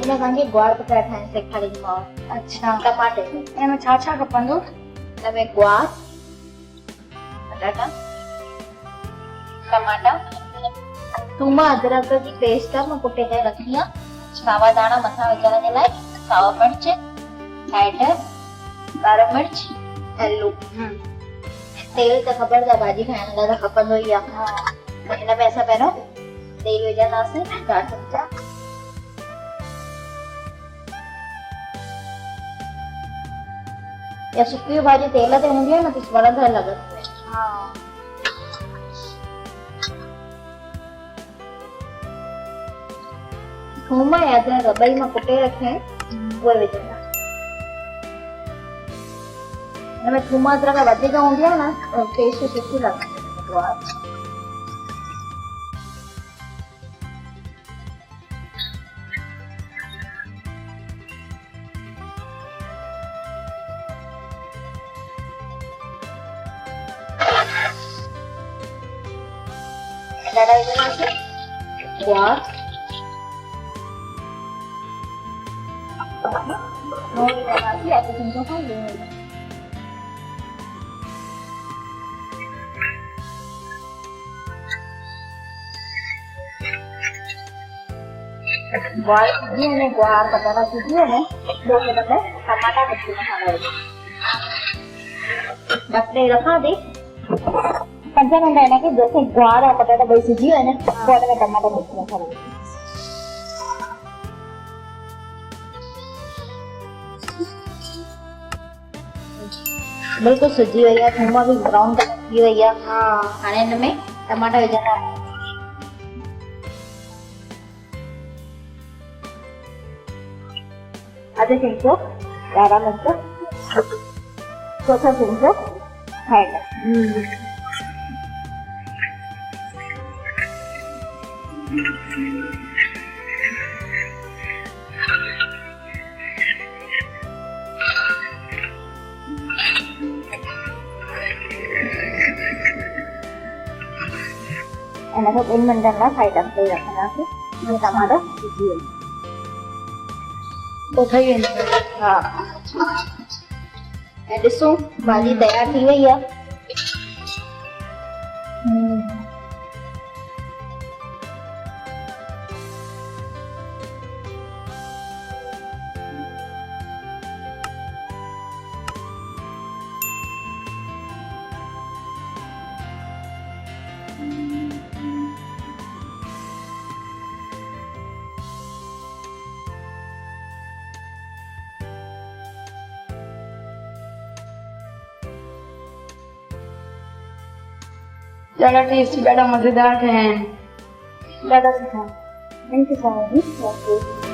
में तव्हांखे ग्वार पटाटा ठाहिण सेखारींदीमांव। अच्छा टमाटे में हिन में छा छा खपंदो? हिन में ग्वार पटाटा टमाटा थूम अदरक जी पेस्ट मां कुटे करे रखी आहे। सावा धाणा मथां विझण जे लाइ, सावा मिर्च, हैड, ॻाढ़ो मिर्च, आलू। तेल त ख़बर आहे भाॼी ठाहिण लाइ त खपंदो ई आहे। त हिन में असां पहिरियों तेल विझंदासीं 4 चमचा। या सुकी भाॼी तेल ते हूंदी आहे न त वणंदड़ लॻंदी आहे। हाँ थूम ऐं अदरक ॿई मां कुटे रखिया आहिनि, उहे विझंदा। हिन में थूम अदरक वधीक हूंदी आहे न त टेस्ट सुठी लॻंदी आहे। ॾाढा विझंदासीं ग्वार, नून विझंदासीं, अधु चमचो खां लूणु विझंदासीं। ग्वार सिझी वञे, ग्वार पटाटा सिझी वञे, पोइ हिन में टमाटा कची मसाला विझो। ढके रखां थी 5 मिंट हिनखे, जैसे ग्वार और पटाटा ॿई सिझी वञे पोइ हिन में टमाटा कची मसाला विझो। बिल्कुल सिझी वई आहे, थूम भी ब्राउन कलर थी वई आहे। हाणे हिन में टमाटा विझंदा। अधु चमचो ॻाढ़ा मिर्च, चौथो चमचो हैड। इनखे 3 मिंटनि लाइ फ्राई करे रखंदासीं। ऐं टमाटा सिझी वञे पोइ ठही वेंदो। हा। ऐं ॾिसो भाॼी तयार थी वई आहे। ॾाढा टेस्टी, ॾाढा मज़ेदार ठहिया आहिनि। ॾाढा सुठा। Thank you so much.